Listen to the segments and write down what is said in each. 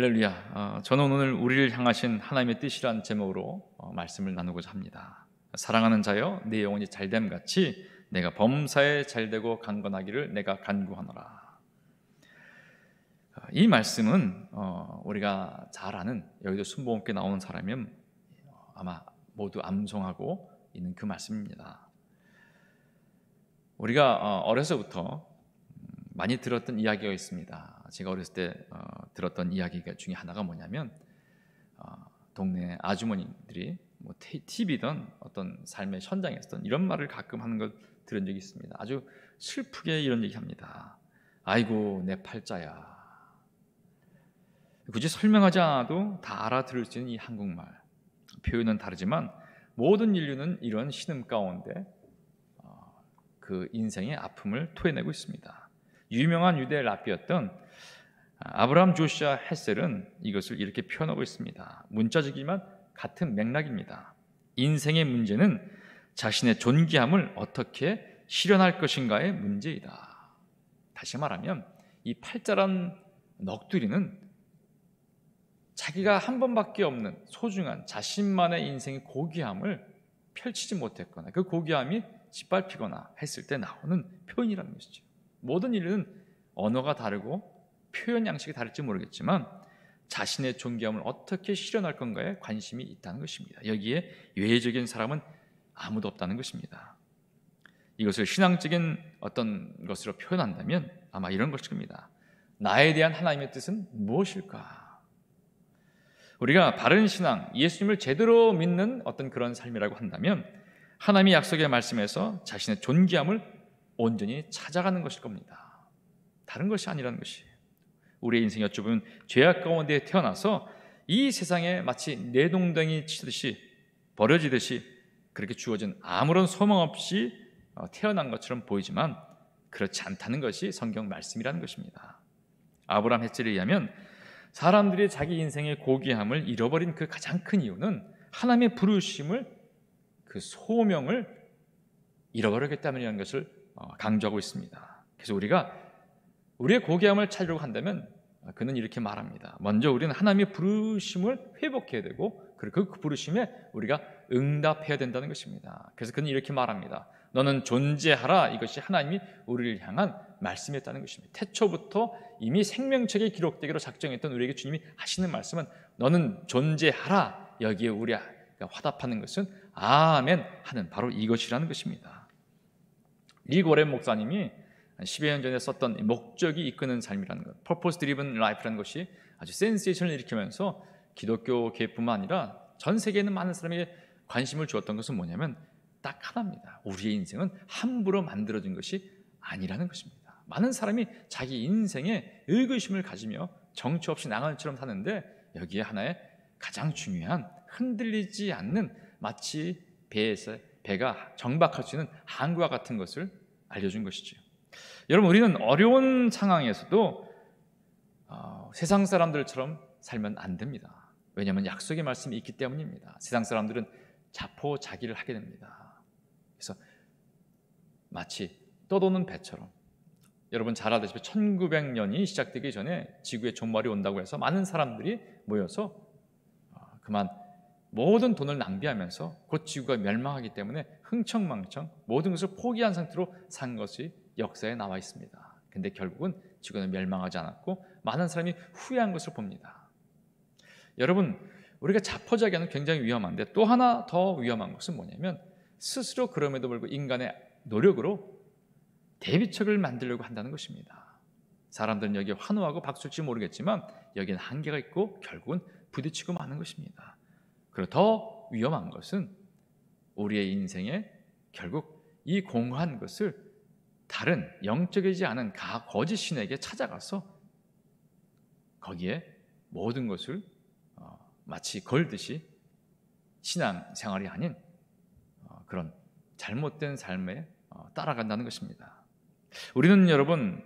할렐루야. 저는 오늘 우리를 향하신 하나님의 뜻이란 제목으로 말씀을 나누고자 합니다. 사랑하는 자여, 내 영혼이 잘됨 같이 내가 범사에 잘되고 강건하기를 내가 간구하노라. 이 말씀은 우리가 잘 아는, 여기도 순복음교회 나오는 사람이면 아마 모두 암송하고 있는 그 말씀입니다. 우리가 어려서부터 많이 들었던 이야기가 있습니다. 제가 어렸을 때 들었던 이야기 중에 하나가 뭐냐면 동네 아주머니들이 뭐 TV든 어떤 삶의 현장에서든 이런 말을 가끔 하는 걸 들은 적이 있습니다. 아주 슬프게 이런 얘기합니다. 아이고 내 팔자야. 굳이 설명하지 않아도 다 알아들을 수 있는 이 한국말, 표현은 다르지만 모든 인류는 이런 신음 가운데 그 인생의 아픔을 토해내고 있습니다. 유명한 유대 랍비였던 아브라함 조시아 헬셀은 이것을 이렇게 표현하고 있습니다. 문자적이지만 같은 맥락입니다. 인생의 문제는 자신의 존귀함을 어떻게 실현할 것인가의 문제이다. 다시 말하면 이 팔자란 넋두리는 자기가 한 번밖에 없는 소중한 자신만의 인생의 고귀함을 펼치지 못했거나 그 고귀함이 짓밟히거나 했을 때 나오는 표현이라는 것이죠. 모든 인류는 언어가 다르고 표현 양식이 다를지 모르겠지만 자신의 존귀함을 어떻게 실현할 건가에 관심이 있다는 것입니다. 여기에 외적인 사람은 아무도 없다는 것입니다. 이것을 신앙적인 어떤 것으로 표현한다면 아마 이런 것일 겁니다. 나에 대한 하나님의 뜻은 무엇일까? 우리가 바른 신앙, 예수님을 제대로 믿는 어떤 그런 삶이라고 한다면 하나님의 약속의 말씀에서 자신의 존귀함을 온전히 찾아가는 것일 겁니다. 다른 것이 아니라는 것이에요. 우리의 인생이 어찌 보면 죄악 가운데 태어나서 이 세상에 마치 내동댕이 치듯이 버려지듯이 그렇게 주어진 아무런 소망 없이 태어난 것처럼 보이지만 그렇지 않다는 것이 성경 말씀이라는 것입니다. 아브라함 헷셀에 의하면 사람들이 자기 인생의 고귀함을 잃어버린 그 가장 큰 이유는 하나님의 부르심을, 그 소명을 잃어버렸기 때문이라는 것을 강조하고 있습니다. 그래서 우리가 우리의 고귀함을 찾으려고 한다면 그는 이렇게 말합니다. 먼저 우리는 하나님의 부르심을 회복해야 되고 그리고 그 부르심에 우리가 응답해야 된다는 것입니다. 그래서 그는 이렇게 말합니다. 너는 존재하라. 이것이 하나님이 우리를 향한 말씀이었다는 것입니다. 태초부터 이미 생명책에 기록되기로 작정했던 우리에게 주님이 하시는 말씀은 너는 존재하라. 여기에 우리가 화답하는 것은 아멘 하는 바로 이것이라는 것입니다. 리 고렌 목사님이 10여 년 전에 썼던 목적이 이끄는 삶이라는 것, Purpose Driven Life라는 것이 아주 센세이션을 일으키면서 기독교계뿐만 아니라 전 세계에 있는 많은 사람에게 관심을 주었던 것은 뭐냐면 딱 하나입니다. 우리의 인생은 함부로 만들어진 것이 아니라는 것입니다. 많은 사람이 자기 인생에 의구심을 가지며 정처 없이 나간처럼 사는데 여기에 하나의 가장 중요한 흔들리지 않는 마치 배가 정박할 수 있는 항구와 같은 것을 알려준 것이죠. 여러분, 우리는 어려운 상황에서도 세상 사람들처럼 살면 안 됩니다. 왜냐하면 약속의 말씀이 있기 때문입니다. 세상 사람들은 자포자기를 하게 됩니다. 그래서 마치 떠도는 배처럼, 여러분 잘 알다시피 1900년이 시작되기 전에 지구에 종말이 온다고 해서 많은 사람들이 모여서 그만 모든 돈을 낭비하면서 곧 지구가 멸망하기 때문에 흥청망청 모든 것을 포기한 상태로 산 것이 역사에 나와 있습니다. 근데 결국은 지구는 멸망하지 않았고 많은 사람이 후회한 것을 봅니다. 여러분, 우리가 자포자기하는 굉장히 위험한데 또 하나 더 위험한 것은 뭐냐면 스스로 그럼에도 불구하고 인간의 노력으로 대비책을 만들려고 한다는 것입니다. 사람들은 여기에 환호하고 박수칠지 모르겠지만 여기는 한계가 있고 결국은 부딪히고 마는 것입니다. 그리고 더 위험한 것은 우리의 인생에 결국 이 공허한 것을 다른 영적이지 않은 거짓 신에게 찾아가서 거기에 모든 것을 마치 걸듯이 신앙생활이 아닌 그런 잘못된 삶에 따라간다는 것입니다. 우리는 여러분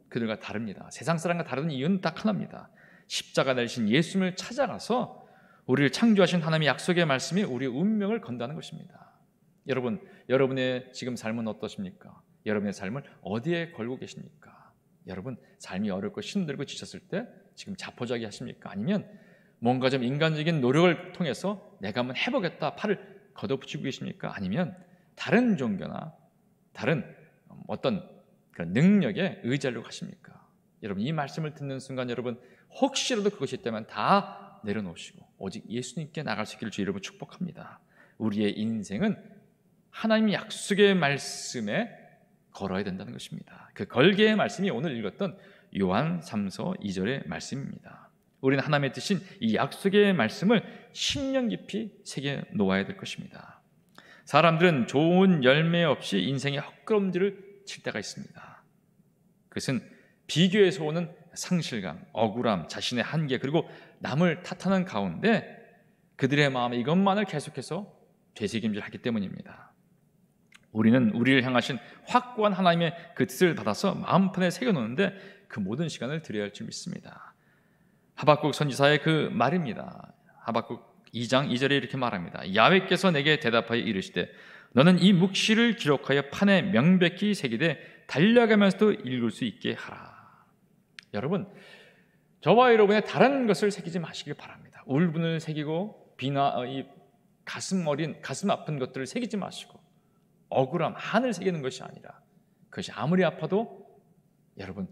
그들과 다릅니다. 세상 사람과 다른 이유는 딱 하나입니다. 십자가 내리신 예수님을 찾아가서 우리를 창조하신 하나님의 약속의 말씀이 우리의 운명을 건다는 것입니다. 여러분, 여러분의 지금 삶은 어떠십니까? 여러분의 삶을 어디에 걸고 계십니까? 여러분, 삶이 어렵고 힘들고 지쳤을 때 지금 자포자기 하십니까? 아니면 뭔가 좀 인간적인 노력을 통해서 내가 한번 해보겠다 팔을 걷어붙이고 계십니까? 아니면 다른 종교나 다른 어떤 그런 능력에 의지하려고 하십니까? 여러분, 이 말씀을 듣는 순간 여러분 혹시라도 그것이 있다면 다 내려놓으시고 오직 예수님께 나갈 수 있기를 주 여러분 축복합니다. 우리의 인생은 하나님 약속의 말씀에 걸어야 된다는 것입니다. 그 걸개의 말씀이 오늘 읽었던 요한 3서 2절의 말씀입니다. 우리는 하나님의 뜻인 이 약속의 말씀을 10년 깊이 새겨 놓아야 될 것입니다. 사람들은 좋은 열매 없이 인생의 헛걸음질을 칠 때가 있습니다. 그것은 비교에서 오는 상실감, 억울함, 자신의 한계, 그리고 남을 탓하는 가운데 그들의 마음에 이것만을 계속해서 되새김질하기 때문입니다. 우리는 우리를 향하신 확고한 하나님의 그 뜻을 받아서 마음판에 새겨놓는데 그 모든 시간을 드려야 할 줄 믿습니다. 하박국 선지자의 그 말입니다. 하박국 2장 2절에 이렇게 말합니다. 야훼께서 내게 대답하여 이르시되 너는 이 묵시를 기록하여 판에 명백히 새기되 달려가면서도 읽을 수 있게 하라. 여러분, 저와 여러분의 다른 것을 새기지 마시길 바랍니다. 울분을 새기고 이 가슴 아픈 것들을 새기지 마시고 억울함, 한을 새기는 것이 아니라 그것이 아무리 아파도 여러분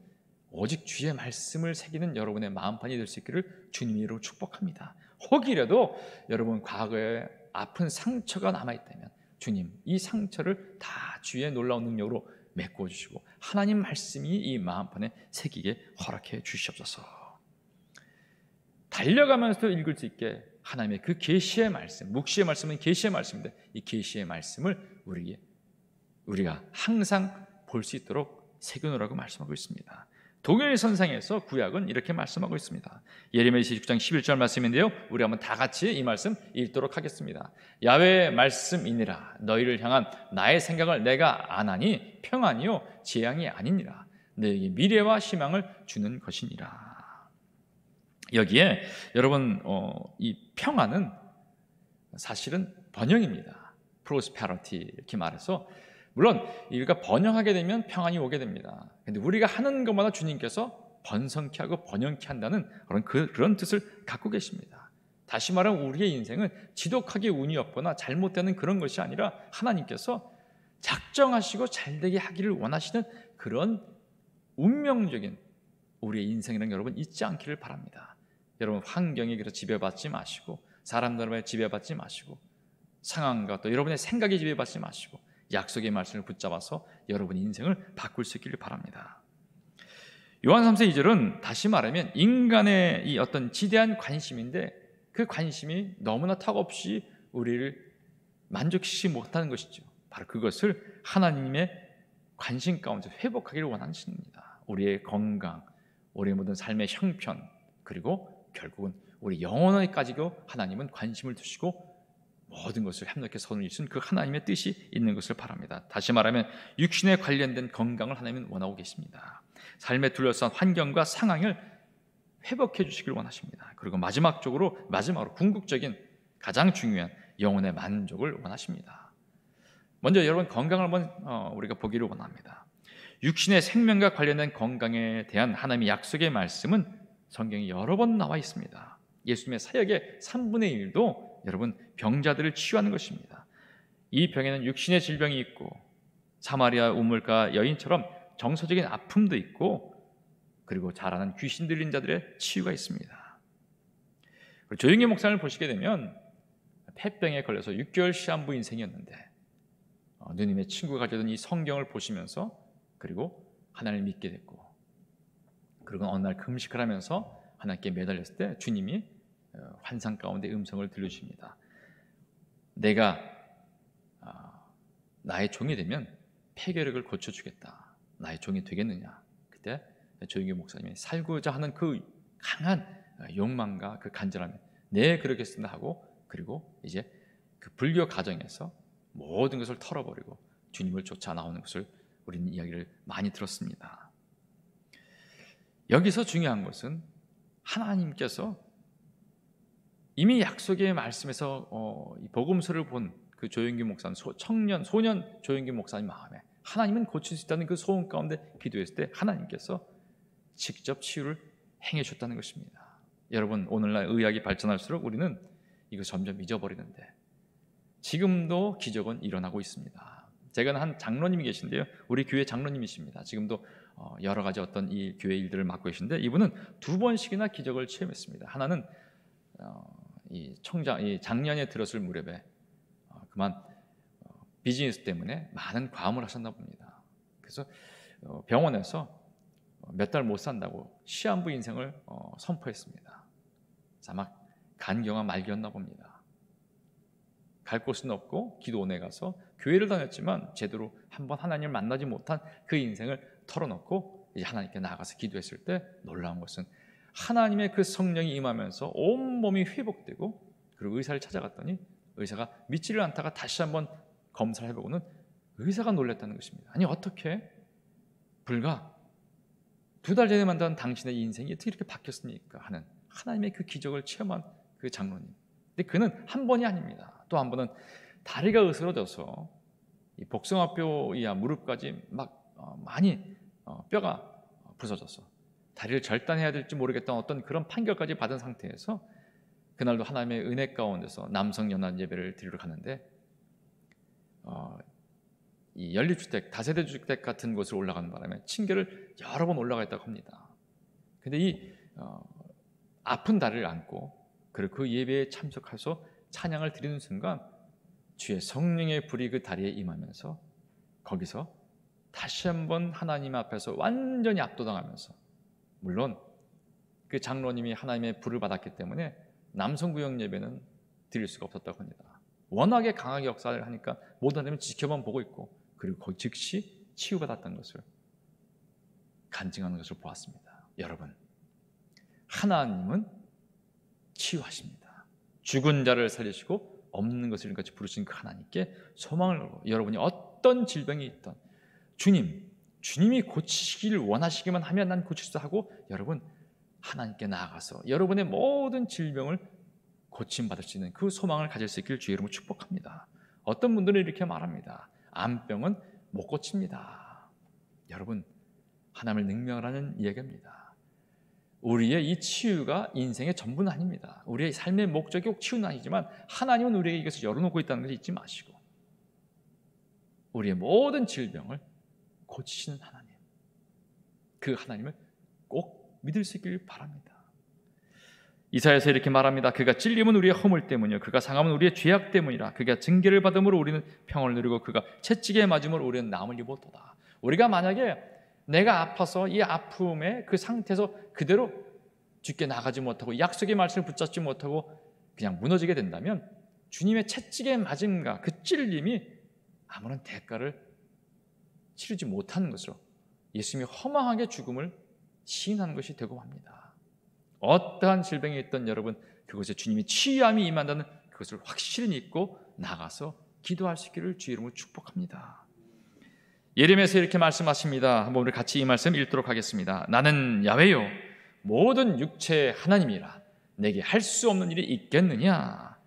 오직 주의 말씀을 새기는 여러분의 마음판이 될 수 있기를 주님으로 축복합니다. 혹이라도 여러분 과거에 아픈 상처가 남아있다면 주님 이 상처를 다 주의 놀라운 능력으로 메꿔주시고 하나님 말씀이 이 마음판에 새기게 허락해 주시옵소서. 달려가면서도 읽을 수 있게 하나님의 그 계시의 말씀, 묵시의 말씀은 계시의 말씀인데 이 계시의 말씀을 우리가 항상 볼 수 있도록 새겨놓으라고 말씀하고 있습니다. 동일 선상에서 구약은 이렇게 말씀하고 있습니다. 예레미야 29장 11절 말씀인데요, 우리 한번 다 같이 이 말씀 읽도록 하겠습니다. 야훼의 말씀이니라. 너희를 향한 나의 생각을 내가 아나니 평안이요 재앙이 아니니라. 너에게 미래와 희망을 주는 것이니라. 여기에 여러분 이 평안은 사실은 번영입니다. prosperity 이렇게 말해서 물론 우리가 번영하게 되면 평안이 오게 됩니다. 그런데 우리가 하는 것마다 주님께서 번성케 하고 번영케 한다는 그런 뜻을 갖고 계십니다. 다시 말하면 우리의 인생은 지독하게 운이 없거나 잘못되는 그런 것이 아니라 하나님께서 작정하시고 잘되게 하기를 원하시는 그런 운명적인 우리의 인생이라는 여러분 잊지 않기를 바랍니다. 여러분 환경에 그래서 지배받지 마시고 사람들의 지배받지 마시고 상황과 또 여러분의 생각에 지배받지 마시고 약속의 말씀을 붙잡아서 여러분 인생을 바꿀 수 있기를 바랍니다. 요한 3서 2절은 다시 말하면 인간의 이 어떤 지대한 관심인데 그 관심이 너무나 턱없이 우리를 만족시키지 못하는 것이죠. 바로 그것을 하나님의 관심 가운데 회복하기를 원하십니다. 우리의 건강, 우리의 모든 삶의 형편, 그리고 결국은 우리 영혼에까지도 하나님은 관심을 두시고 모든 것을 협력해 선을 이룬 그 하나님의 뜻이 있는 것을 바랍니다. 다시 말하면 육신에 관련된 건강을 하나님은 원하고 계십니다. 삶에 둘러싼 환경과 상황을 회복해 주시길 원하십니다. 그리고 마지막으로 궁극적인 가장 중요한 영혼의 만족을 원하십니다. 먼저 여러분 건강을 한번 우리가 보기를 원합니다. 육신의 생명과 관련된 건강에 대한 하나님의 약속의 말씀은 성경에 여러 번 나와 있습니다. 예수님의 사역의 3분의 1도 여러분 병자들을 치유하는 것입니다. 이 병에는 육신의 질병이 있고 사마리아 우물가 여인처럼 정서적인 아픔도 있고 그리고 잘 아는 귀신 들린 자들의 치유가 있습니다. 조용기 목사님을 보시게 되면 폐병에 걸려서 6개월 시한부 인생이었는데 누님의 친구가 가져던 이 성경을 보시면서 그리고 하나님을 믿게 됐고 그리고 어느 날 금식을 하면서 하나님께 매달렸을 때 주님이 환상 가운데 음성을 들려주십니다. 내가 나의 종이 되면 폐결핵을 고쳐주겠다. 나의 종이 되겠느냐. 그때 조용기 목사님이 살고자 하는 그 강한 욕망과 그 간절함이 네 그러겠습니다 하고 그리고 이제 그 불교 가정에서 모든 것을 털어버리고 주님을 쫓아 나오는 것을 우리는 이야기를 많이 들었습니다. 여기서 중요한 것은 하나님께서 이미 약속의 말씀에서 이 복음서를 본 그 조용기 목사님, 소년 조용기 목사님 마음에 하나님은 고칠 수 있다는 그 소원 가운데 기도했을 때 하나님께서 직접 치유를 행해 주셨다는 것입니다. 여러분, 오늘날 의학이 발전할수록 우리는 이거 점점 잊어버리는데 지금도 기적은 일어나고 있습니다. 제가 한 장로님이 계신데요, 우리 교회 장로님이십니다. 지금도 여러 가지 어떤 이 교회 일들을 맡고 계신데 이분은 2번씩이나 기적을 체험했습니다. 하나는 이 작년에 들었을 무렵에 그만 비즈니스 때문에 많은 과음을 하셨나 봅니다. 그래서 병원에서 몇 달 못 산다고 시한부 인생을 선포했습니다. 아마 간경화 말기였나 봅니다. 갈 곳은 없고 기도원에 가서 교회를 다녔지만 제대로 한번 하나님을 만나지 못한 그 인생을 털어놓고 이제 하나님께 나아가서 기도했을 때 놀라운 것은 하나님의 그 성령이 임하면서 온몸이 회복되고, 그리고 의사를 찾아갔더니 의사가 믿지를 않다가 다시 한번 검사를 해보고는 의사가 놀랐다는 것입니다. 아니, 어떻게 불과 2달 전에 만난 당신의 인생이 어떻게 이렇게 바뀌었습니까? 하는 하나님의 그 기적을 체험한 그 장로님. 근데 그는 한 번이 아닙니다. 또 한 번은 다리가 으스러져서 이 복숭아뼈 이하 무릎까지 막 많이 뼈가 부서져서 다리를 절단해야 될지 모르겠다는 어떤 그런 판결까지 받은 상태에서 그날도 하나님의 은혜 가운데서 남성 연합 예배를 드리러 갔는데 이 연립주택, 다세대 주택 같은 곳을 올라가는 바람에 층계를 여러 번 올라가 있다고 합니다. 근데 이 아픈 다리를 안고 그리고 그 예배에 참석해서 찬양을 드리는 순간 주의 성령의 불이 그 다리에 임하면서 거기서 다시 한번 하나님 앞에서 완전히 압도당하면서, 물론 그 장로님이 하나님의 불을 받았기 때문에 남성구역 예배는 드릴 수가 없었다고 합니다. 워낙에 강하게 역사를 하니까 모든 사람이 지켜만 보고 있고, 그리고 거기 즉시 치유받았던 것을 간증하는 것을 보았습니다. 여러분, 하나님은 치유하십니다. 죽은 자를 살리시고 없는 것을 이같이 부르신 그 하나님께 소망을 걸고, 여러분이 어떤 질병이 있던 주님이 고치시기를 원하시기만 하면 난 고칠 수 하고, 여러분 하나님께 나아가서 여러분의 모든 질병을 고침받을 수 있는 그 소망을 가질 수 있기를 주의 이름으로 축복합니다. 어떤 분들은 이렇게 말합니다. 암병은 못 고칩니다. 여러분, 하나님을 능멸하는 이야기입니다. 우리의 이 치유가 인생의 전부는 아닙니다. 우리의 삶의 목적이 꼭 치유는 아니지만 하나님은 우리에게 이것을 열어놓고 있다는 것을 잊지 마시고 우리의 모든 질병을 고치시는 하나님, 그 하나님을 꼭 믿을 수 있기를 바랍니다. 이사야서 이렇게 말합니다. 그가 찔림은 우리의 허물 때문이요 그가 상함은 우리의 죄악 때문이라. 그가 징계를 받음으로 우리는 평안을 누리고 그가 채찍에 맞음으로 우리는 나음을 입었도다. 우리가 만약에 내가 아파서 이 아픔의 그 상태에서 그대로 죽게 나가지 못하고 약속의 말씀을 붙잡지 못하고 그냥 무너지게 된다면 주님의 채찍에 맞음과 그 찔림이 아무런 대가를 치르지 못하는 것으로 예수님이 허망하게 죽음을 시인하는 것이 되고 맙니다. 어떠한 질병이 있던 여러분, 그곳에 주님이 치유함이 임한다는 그것을 확실히 믿고 나가서 기도할 수 있기를 주의 이름으로 축복합니다. 예레미야서 이렇게 말씀하십니다. 한번 우리 같이 이 말씀 읽도록 하겠습니다. 나는 야훼요 모든 육체의 하나님이라 내게 할 수 없는 일이 있겠느냐.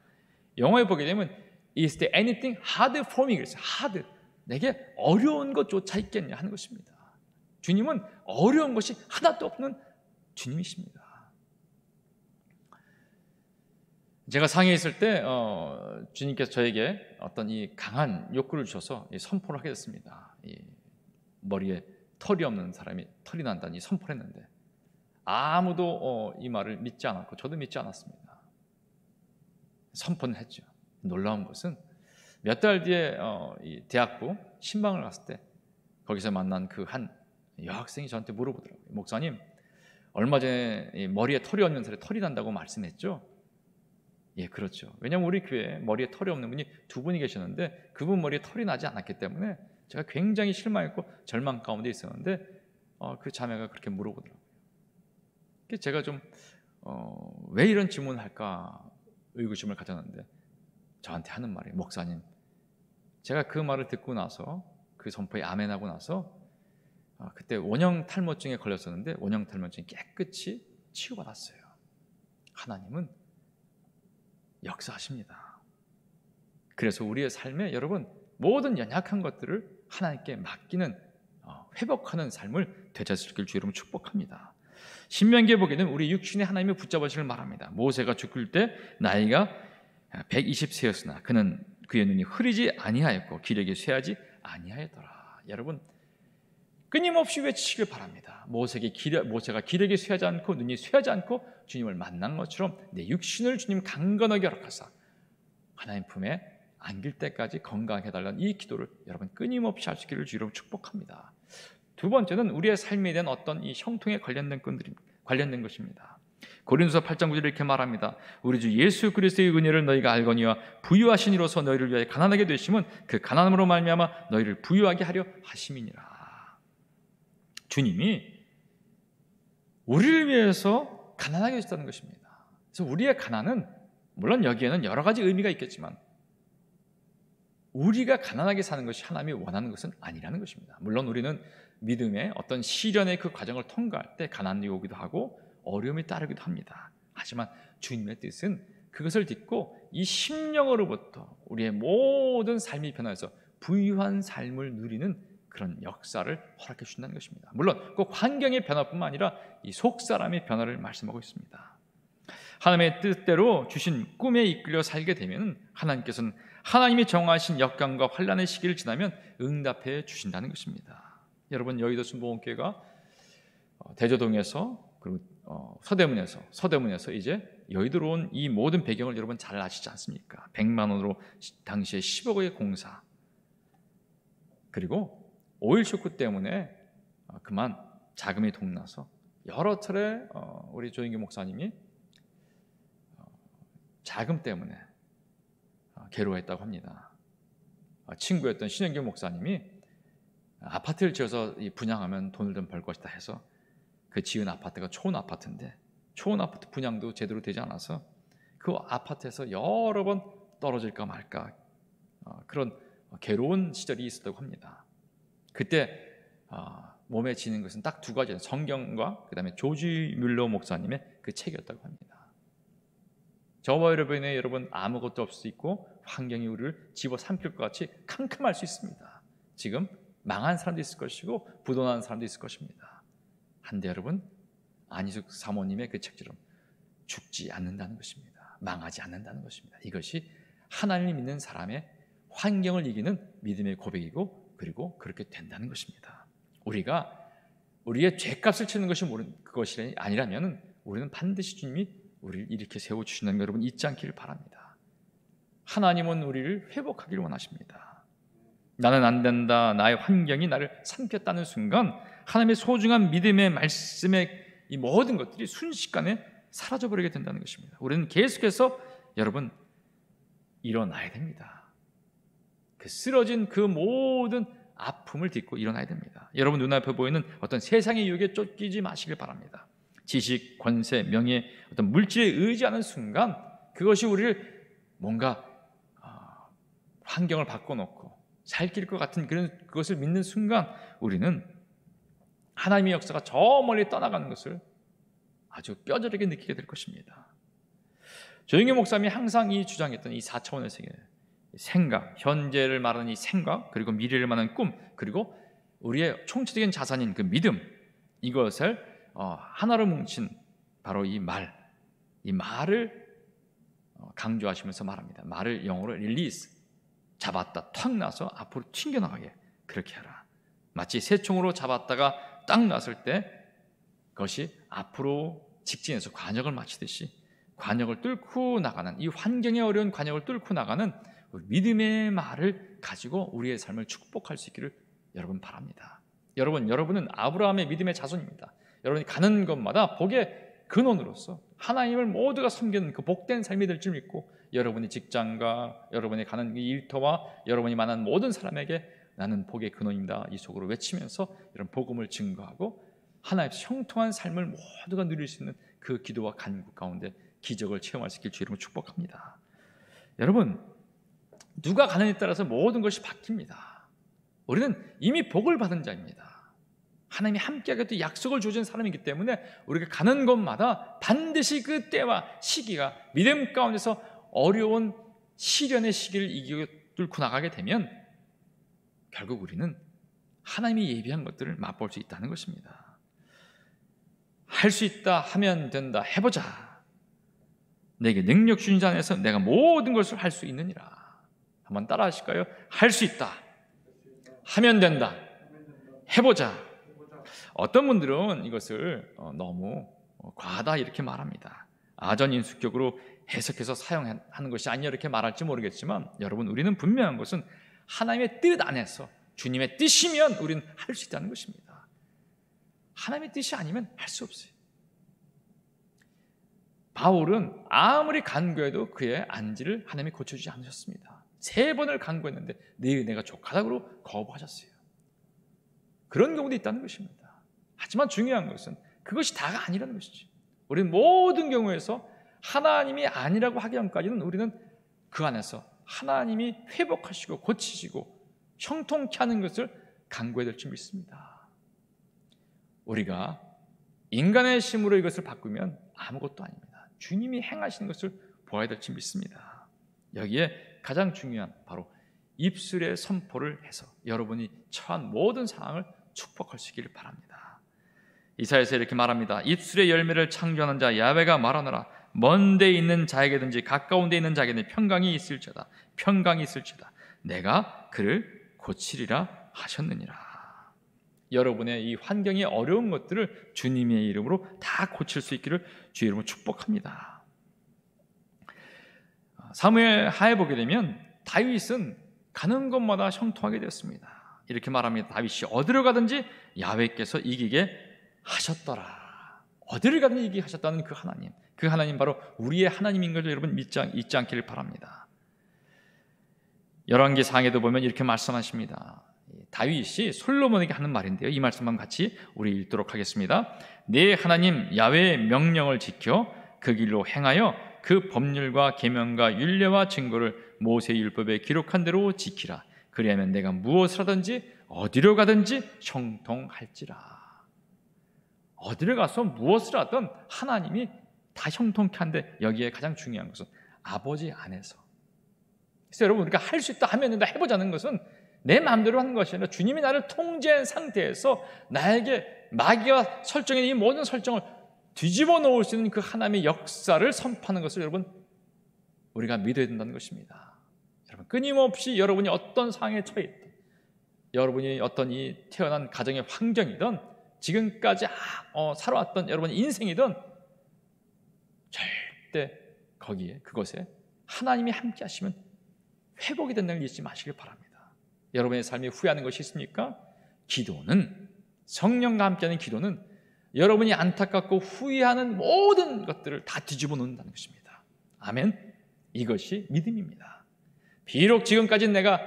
영어에 보게 되면 Is there anything hard for me? 그래서 hard, 내게 어려운 것조차 있겠냐 하는 것입니다. 주님은 어려운 것이 하나도 없는 주님이십니다. 제가 상해에 있을 때 주님께서 저에게 어떤 이 강한 욕구를 주셔서 선포를 하게 됐습니다. 이 머리에 털이 없는 사람이 털이 난다니 선포를 했는데 아무도 이 말을 믿지 않았고 저도 믿지 않았습니다. 선포는 했죠. 놀라운 것은 몇 달 뒤에 이 대학부 신방을 갔을 때 거기서 만난 그 한 여학생이 저한테 물어보더라고요. 목사님, 얼마 전에 머리에 털이 없는 사람이 털이 난다고 말씀했죠? 예, 그렇죠. 왜냐하면 우리 교회에 머리에 털이 없는 분이 2분이 계셨는데 그분 머리에 털이 나지 않았기 때문에 제가 굉장히 실망했고 절망 가운데 있었는데 그 자매가 그렇게 물어보더라고요. 제가 좀 왜 이런 질문을 할까 의구심을 가졌는데 저한테 하는 말이, 목사님, 제가 그 말을 듣고 나서 그 선포에 아멘하고 나서 그때 원형 탈모증에 걸렸었는데 원형 탈모증이 깨끗이 치유받았어요. 하나님은 역사하십니다. 그래서 우리의 삶에 여러분 모든 연약한 것들을 하나님께 맡기는 회복하는 삶을 되찾으시길 주의 이름으로 축복합니다. 신명기에 보게는 우리 육신의 하나님의 붙잡으심을 말합니다. 모세가 죽을 때 나이가 120세였으나 그의 눈이 흐리지 아니하였고 기력이 쇠하지 아니하였더라. 여러분 끊임없이 외치시길 바랍니다. 모세가 기력이 쇠하지 않고 눈이 쇠하지 않고 주님을 만난 것처럼 내 육신을 주님 강건하게 허락하사 하나님 품에 안길 때까지 건강하게 해달라는 이 기도를 여러분 끊임없이 할 수 있기를 주로 축복합니다. 두 번째는 우리의 삶에 대한 어떤 이 형통에 관련된 것입니다. 고린도서 8장 9절에 이렇게 말합니다. 우리 주 예수 그리스도의 은혜를 너희가 알거니와 부유하신 이로서 너희를 위하여 가난하게 되심은 그 가난함으로 말미암아 너희를 부유하게 하려 하심이니라. 주님이 우리를 위해서 가난하게 하셨다는 것입니다. 그래서 우리의 가난은 물론 여기에는 여러 가지 의미가 있겠지만 우리가 가난하게 사는 것이 하나님이 원하는 것은 아니라는 것입니다. 물론 우리는 믿음의 어떤 시련의 그 과정을 통과할 때 가난이 오기도 하고 어려움이 따르기도 합니다. 하지만 주님의 뜻은 그것을 딛고 이 심령으로부터 우리의 모든 삶이 변화해서 부유한 삶을 누리는 그런 역사를 허락해 주신다는 것입니다. 물론 꼭 환경의 변화뿐만 아니라 이 속사람의 변화를 말씀하고 있습니다. 하나님의 뜻대로 주신 꿈에 이끌려 살게 되면 하나님께서는 하나님이 정하신 역경과 환난의 시기를 지나면 응답해 주신다는 것입니다. 여러분 여의도 순복음교회가 대저동에서 그리고 서대문에서 이제 여의도로 온 이 모든 배경을 여러분 잘 아시지 않습니까? 100만 원으로 당시에 10억의 공사, 그리고 오일 쇼크 때문에 그만 자금이 동나서 여러 차례 우리 조인규 목사님이 자금 때문에 괴로워했다고 합니다. 친구였던 신영규 목사님이 아파트를 지어서 분양하면 돈을 좀 벌 것이다 해서 그 지은 아파트가 초원 아파트인데 초원 아파트 분양도 제대로 되지 않아서 그 아파트에서 여러 번 떨어질까 말까 그런 괴로운 시절이 있었다고 합니다. 그때 몸에 지는 것은 딱 두 가지예요. 성경과 그 다음에 조지 뮬러 목사님의 그 책이었다고 합니다. 저와 여러분 아무것도 없을 수 있고 환경이 우리를 집어삼킬 것 같이 캄캄할 수 있습니다. 지금 망한 사람도 있을 것이고 부도난 사람도 있을 것입니다. 한데 여러분 안희숙 사모님의 그 책처럼 죽지 않는다는 것입니다. 망하지 않는다는 것입니다. 이것이 하나님을 믿는 사람의 환경을 이기는 믿음의 고백이고 그리고 그렇게 된다는 것입니다. 우리가 우리의 죄값을 치는 그것이 아니라면 우리는 반드시 주님이 우리를 이렇게 세워주시는 거 여러분 잊지 않기를 바랍니다. 하나님은 우리를 회복하기를 원하십니다. 나는 안 된다, 나의 환경이 나를 삼켰다는 순간 하나님의 소중한 믿음의 말씀의 이 모든 것들이 순식간에 사라져버리게 된다는 것입니다. 우리는 계속해서 여러분 일어나야 됩니다. 그 쓰러진 그 모든 아픔을 딛고 일어나야 됩니다. 여러분 눈앞에 보이는 어떤 세상의 유혹에 쫓기지 마시길 바랍니다. 지식, 권세, 명예, 어떤 물질에 의지하는 순간 그것이 우리를 뭔가 환경을 바꿔놓고 살길 것 같은 그것을 믿는 순간 우리는 하나님의 역사가 저 멀리 떠나가는 것을 아주 뼈저리게 느끼게 될 것입니다. 조영규 목사님이 항상 주장했던 이 4차원의 세계, 생각, 현재를 말하는 이 생각, 그리고 미래를 말하는 꿈, 그리고 우리의 총체적인 자산인 그 믿음, 이것을 하나로 뭉친 바로 이 말을 강조하시면서 말합니다. 말을 영어로 릴리스, 잡았다 턱 나서 앞으로 튕겨나가게 그렇게 하라. 마치 새총으로 잡았다가 딱 났을 때 그것이 앞으로 직진해서 관역을 마치듯이 관역을 뚫고 나가는, 이 환경에 어려운 관역을 뚫고 나가는 믿음의 말을 가지고 우리의 삶을 축복할 수 있기를 여러분 바랍니다. 여러분은 아브라함의 믿음의 자손입니다. 여러분이 가는 곳마다 복의 근원으로서 하나님을 모두가 섬기는 그 복된 삶이 될 줄 믿고, 여러분이 직장과 여러분이 가는 이 일터와 여러분이 만난 모든 사람에게 나는 복의 근원입니다, 이 속으로 외치면서 이런 복음을 증거하고 하나님의 형통한 삶을 모두가 누릴 수 있는 그 기도와 간구 가운데 기적을 체험할 수 있길 주 이름으로 축복합니다. 여러분, 누가 가느냐에 따라서 모든 것이 바뀝니다. 우리는 이미 복을 받은 자입니다. 하나님이 함께하겠다고 약속을 주신 사람이기 때문에 우리가 가는 곳마다 반드시 그 때와 시기가 믿음 가운데서 어려운 시련의 시기를 이기고 뚫고 나가게 되면 결국 우리는 하나님이 예비한 것들을 맛볼 수 있다는 것입니다. 할 수 있다, 하면 된다, 해보자. 내게 능력 주신 자 안에서 내가 모든 것을 할 수 있느니라. 한번 따라 하실까요? 할 수 있다, 하면 된다, 해보자. 어떤 분들은 이것을 너무 과하다 이렇게 말합니다. 아전인수격으로 해석해서 사용하는 것이 아니냐 이렇게 말할지 모르겠지만, 여러분, 우리는 분명한 것은 하나님의 뜻 안에서 주님의 뜻이면 우리는 할 수 있다는 것입니다. 하나님의 뜻이 아니면 할 수 없어요. 바울은 아무리 간구해도 그의 안지를 하나님이 고쳐주지 않으셨습니다. 3번을 간구했는데 네 은혜가 족하다고 거부하셨어요. 그런 경우도 있다는 것입니다. 하지만 중요한 것은 그것이 다가 아니라는 것이죠. 우리는 모든 경우에서 하나님이 아니라고 하기 전까지는 우리는 그 안에서 하나님이 회복하시고 고치시고 형통케 하는 것을 간구해야 될 줄 믿습니다. 우리가 인간의 힘으로 이것을 바꾸면 아무것도 아닙니다. 주님이 행하시는 것을 보아야 될 줄 믿습니다. 여기에 가장 중요한 바로 입술의 선포를 해서 여러분이 처한 모든 상황을 축복할 수 있기를 바랍니다. 이사야서 이렇게 말합니다. 입술의 열매를 창조하는 자 야훼가 말하노라. 먼 데 있는 자에게든지 가까운 데 있는 자에게는 평강이 있을지어다. 평강이 있을지어다. 내가 그를 고치리라 하셨느니라. 여러분의 이 환경이 어려운 것들을 주님의 이름으로 다 고칠 수 있기를 주의 이름으로 축복합니다. 사무엘 하에 보게 되면 다윗은 가는 곳마다 형통하게 되었습니다. 이렇게 말합니다. 다윗이 어디로 가든지 야훼께서 이기게 하셨더라. 어디를 가든지 이기게 하셨다는 그 하나님, 그 하나님 바로 우리의 하나님인 것을 여러분 잊지 않기를 바랍니다. 열왕기 상에도 보면 이렇게 말씀하십니다. 다윗이 솔로몬에게 하는 말인데요, 이 말씀만 같이 우리 읽도록 하겠습니다. 내 하나님 야훼의 명령을 지켜 그 길로 행하여 그 법률과 계명과 율례와 증거를 모세의 율법에 기록한 대로 지키라. 그리하면 내가 무엇을 하든지 어디로 가든지 형통할지라. 어디를 가서 무엇을 하든 하나님이 다 형통케 한데, 여기에 가장 중요한 것은 아버지 안에서. 그래서 여러분, 우리가 할 수 있다, 하면 된다, 해보자는 것은 내 마음대로 하는 것이 아니라 주님이 나를 통제한 상태에서 나에게 마귀가 설정한 이 모든 설정을 뒤집어 놓을 수 있는 그 하나님의 역사를 선포하는 것을 여러분 우리가 믿어야 된다는 것입니다. 여러분, 끊임없이 여러분이 어떤 상황에 처해 있든, 여러분이 어떤 이 태어난 가정의 환경이든, 지금까지 살아왔던 여러분의 인생이든, 절대 거기에 그것에 하나님이 함께 하시면 회복이 된다는 걸 잊지 마시길 바랍니다. 여러분의 삶에 후회하는 것이 있습니까? 기도는, 성령과 함께하는 기도는 여러분이 안타깝고 후회하는 모든 것들을 다 뒤집어 놓는다는 것입니다. 아멘. 이것이 믿음입니다. 비록 지금까지 내가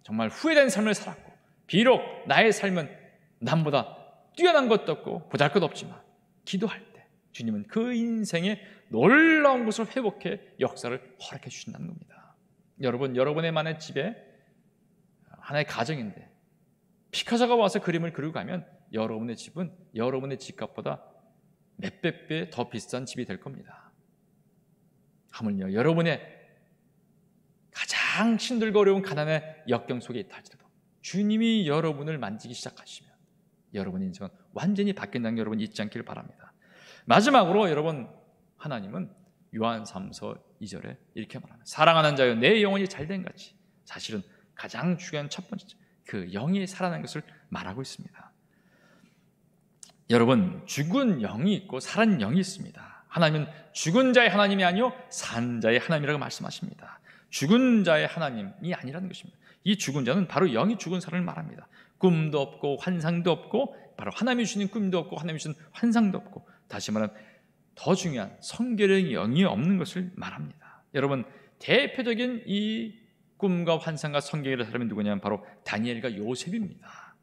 정말 후회된 삶을 살았고, 비록 나의 삶은 남보다 뛰어난 것도 없고 보잘것 없지만, 기도할 때 주님은 그 인생의 놀라운 것을 회복해 역사를 허락해 주신다는 겁니다. 여러분, 여러분의 만의 집에 하나의 가정인데 피카소가 와서 그림을 그리고 가면 여러분의 집은 여러분의 집값보다 몇백 배 더 비싼 집이 될 겁니다. 하물며 여러분의 가장 힘들고 어려운 가난의 역경 속에 있다 할지라도 주님이 여러분을 만지기 시작하시면 여러분의 인생은 완전히 바뀐다는 게 여러분 잊지 않기를 바랍니다. 마지막으로 여러분, 하나님은 요한 3서 2절에 이렇게 말합니다. 사랑하는 자여, 내 영혼이 잘된 같이. 사실은 가장 중요한 첫 번째, 그 영이 살아난 것을 말하고 있습니다. 여러분, 죽은 영이 있고 살아난 영이 있습니다. 하나님은 죽은 자의 하나님이 아니요 산 자의 하나님이라고 말씀하십니다. 죽은 자의 하나님이 아니라는 것입니다. 이 죽은 자는 바로 영이 죽은 사람을 말합니다. 꿈도 없고 환상도 없고, 바로 하나님이 주시는 꿈도 없고 하나님이 주시는 환상도 없고, 다시 말하면 더 중요한 성결의 영이 없는 것을 말합니다. 여러분, 대표적인 이 꿈과 환상과 성경의 사람이 누구냐면 바로 다니엘과 요셉입니다.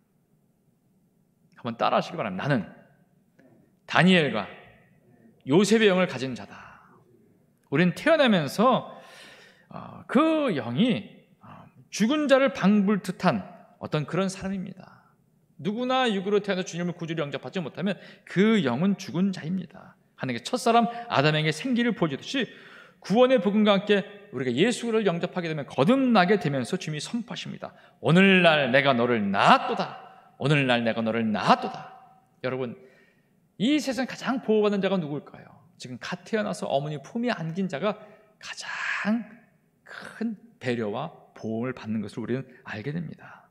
한번 따라 하시기 바랍니다. 나는 다니엘과 요셉의 영을 가진 자다. 우리는 태어나면서 그 영이 죽은 자를 방불듯한 어떤 그런 사람입니다. 누구나 육으로 태어나 주님을 구주로 영접하지 못하면 그 영은 죽은 자입니다. 하나님께 첫사람 아담에게 생기를 보여주듯이 구원의 복음과 함께 우리가 예수를 영접하게 되면 거듭나게 되면서 주님이 선포하십니다. 오늘날 내가 너를 낳았도다. 오늘날 내가 너를 낳았도다. 여러분, 이 세상 가장 보호받는 자가 누굴까요? 지금 갓 태어나서 어머니 품에 안긴 자가 가장 큰 배려와 보호를 받는 것을 우리는 알게 됩니다.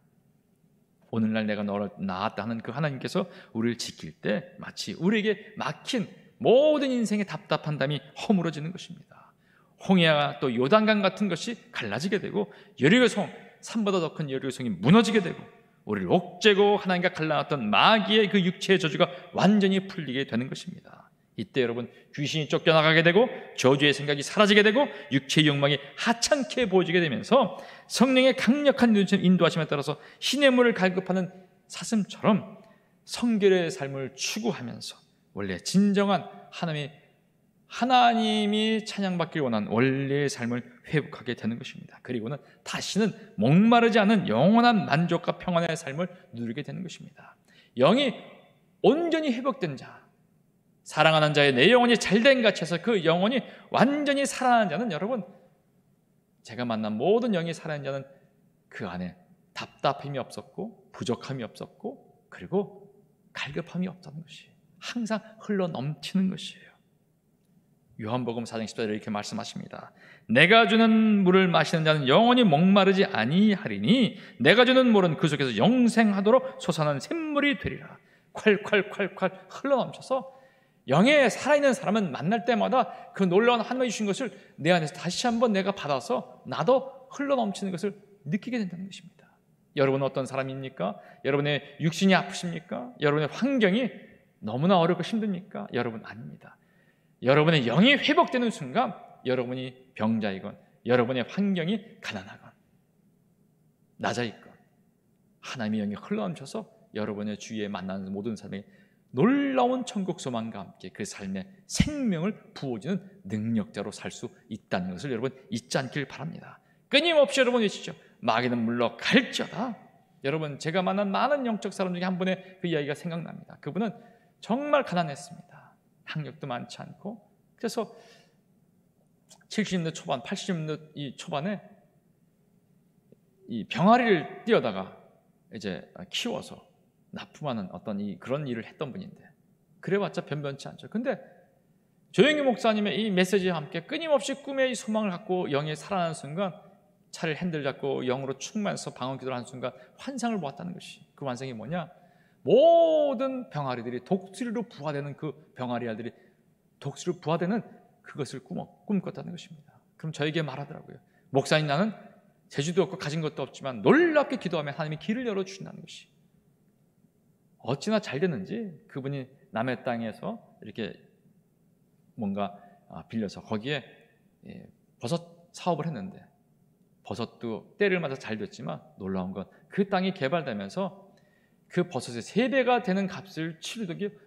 오늘날 내가 너를 낳았다 하는 그 하나님께서 우리를 지킬 때 마치 우리에게 막힌 모든 인생의 답답한 담이 허물어지는 것입니다. 홍해와 또 요단강 같은 것이 갈라지게 되고 여리고성, 산보다 더 큰 여리고성이 무너지게 되고 우리를 옥죄고 하나님과 갈라놨던 마귀의 그 육체의 저주가 완전히 풀리게 되는 것입니다. 이때 여러분 귀신이 쫓겨나가게 되고 저주의 생각이 사라지게 되고 육체의 욕망이 하찮게 보여지게 되면서 성령의 강력한 인도하심에 따라서 시냇물을 갈급하는 사슴처럼 성결의 삶을 추구하면서 원래 진정한 하나님이 찬양받길 원하는 원래의 삶을 회복하게 되는 것입니다. 그리고는 다시는 목마르지 않은 영원한 만족과 평안의 삶을 누리게 되는 것입니다. 영이 온전히 회복된 자, 사랑하는 자의 내 영혼이 잘된 같이 해서 그 영혼이 완전히 살아나는 자는 여러분, 제가 만난 모든 영이 살아나는 자는 그 안에 답답함이 없었고 부족함이 없었고 그리고 갈급함이 없다는 것이에요. 항상 흘러 넘치는 것이에요. 요한복음 4장 14절에 이렇게 말씀하십니다. 내가 주는 물을 마시는 자는 영원히 목마르지 아니하리니 내가 주는 물은 그 속에서 영생하도록 솟아나는 샘물이 되리라. 콸콸콸콸 흘러넘쳐서 영에 살아있는 사람은 만날 때마다 그 놀라운 하나님이 주신 것을 내 안에서 다시 한번 내가 받아서 나도 흘러넘치는 것을 느끼게 된다는 것입니다. 여러분은 어떤 사람입니까? 여러분의 육신이 아프십니까? 여러분의 환경이 너무나 어렵고 힘듭니까? 여러분 아닙니다. 여러분의 영이 회복되는 순간 여러분이 병자이건 여러분의 환경이 가난하건 낮아있건 하나님의 영이 흘러넘쳐서 여러분의 주위에 만나는 모든 사람에게 놀라운 천국 소망과 함께 그 삶의 생명을 부어주는 능력자로 살 수 있다는 것을 여러분 잊지 않길 바랍니다. 끊임없이 여러분 외치죠. 마귀는 물러갈지어다. 여러분 제가 만난 많은 영적 사람 중에 한 분의 그 이야기가 생각납니다. 그분은 정말 가난했습니다. 학력도 많지 않고 그래서 70년대 초반, 80년대 초반에 이 병아리를 띄어다가 이제 키워서 납품하는 어떤 그런 일을 했던 분인데 그래봤자 변변치 않죠. 근데 조영규 목사님의 이 메시지와 함께 끊임없이 꿈의 이 소망을 갖고 영에 살아나는 순간 차를 핸들 잡고 영으로 충만해서 방언 기도를 하는 순간 환상을 보았다는 것이 그 환상이 뭐냐? 모든 병아리들이 독수리로 부화되는 그 병아리 알들이 독수리로 부화되는 그것을 꿈꿨다는 것입니다. 그럼 저에게 말하더라고요. 목사님 나는 재주도 없고 가진 것도 없지만 놀랍게 기도하면 하나님이 길을 열어주신다는 것이 어찌나 잘 됐는지 그분이 남의 땅에서 이렇게 뭔가 빌려서 거기에 버섯 사업을 했는데 버섯도 때를 맞아 잘 됐지만 놀라운 건 그 땅이 개발되면서 그 버섯의 3배가 되는 값을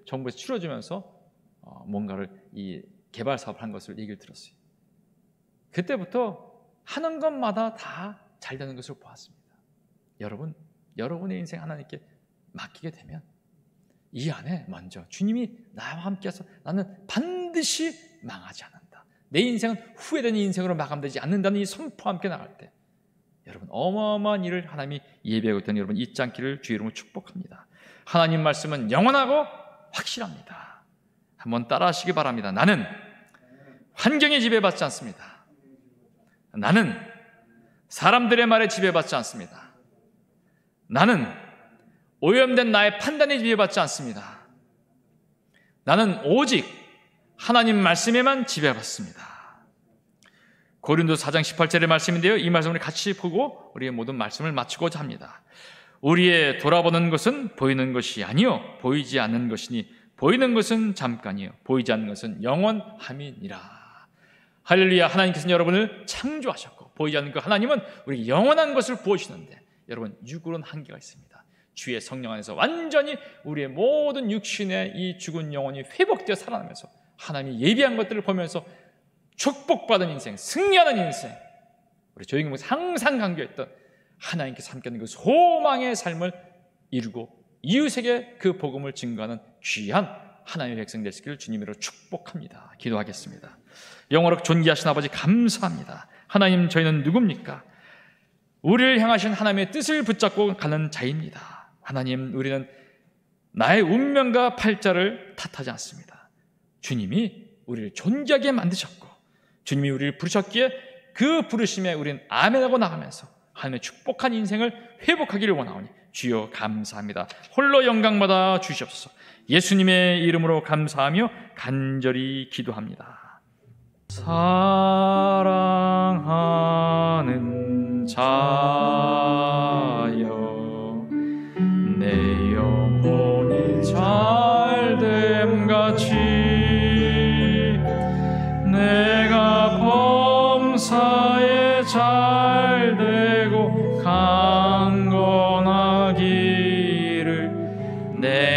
정부에서 치러주면서 뭔가를 이 개발 사업을 한 것을 얘기를 들었어요. 그때부터 하는 것마다 다 잘 되는 것을 보았습니다. 여러분의 인생 하나님께 맡기게 되면 이 안에 먼저 주님이 나와 함께해서 나는 반드시 망하지 않는다. 내 인생은 후회되는 인생으로 마감되지 않는다는 이 선포와 함께 나갈 때 여러분 어마어마한 일을 하나님이 예비하고 있다는 여러분 잊지 않기를 주의 이름으로 축복합니다. 하나님 말씀은 영원하고 확실합니다. 한번 따라하시기 바랍니다. 나는 환경에 지배받지 않습니다. 나는 사람들의 말에 지배받지 않습니다. 나는 오염된 나의 판단에 지배받지 않습니다. 나는 오직 하나님 말씀에만 지배받습니다. 고린도서 4장 18절의 말씀인데요. 이 말씀을 같이 보고 우리의 모든 말씀을 마치고자 합니다. 우리의 돌아보는 것은 보이는 것이 아니요 보이지 않는 것이니 보이는 것은 잠깐이요 보이지 않는 것은 영원함이니라. 할렐루야. 하나님께서는 여러분을 창조하셨고 보이지 않는 그 하나님은 우리 영원한 것을 부어주시는데 여러분 육으로는 한계가 있습니다. 주의 성령 안에서 완전히 우리의 모든 육신의 이 죽은 영혼이 회복되어 살아나면서 하나님이 예비한 것들을 보면서 축복받은 인생, 승리하는 인생, 우리 조영기 목사 항상 강조했던 하나님께서 함께하는 그 소망의 삶을 이루고 이웃에게 그 복음을 증거하는 귀한 하나님의 백성 되시기를 주님으로 축복합니다. 기도하겠습니다. 영원하고 존귀하신 아버지 감사합니다. 하나님 저희는 누굽니까? 우리를 향하신 하나님의 뜻을 붙잡고 가는 자입니다. 하나님 우리는 나의 운명과 팔자를 탓하지 않습니다. 주님이 우리를 존귀하게 만드셨고 주님이 우리를 부르셨기에 그 부르심에 우리는 아멘하고 나가면서 하나님의 축복한 인생을 회복하기를 원하오니 주여 감사합니다. 홀로 영광받아 주시옵소서. 예수님의 이름으로 감사하며 간절히 기도합니다. 사랑하는 자여 내 영혼이 잘됨같이 내가 범사에 잘되고 강건하기를 내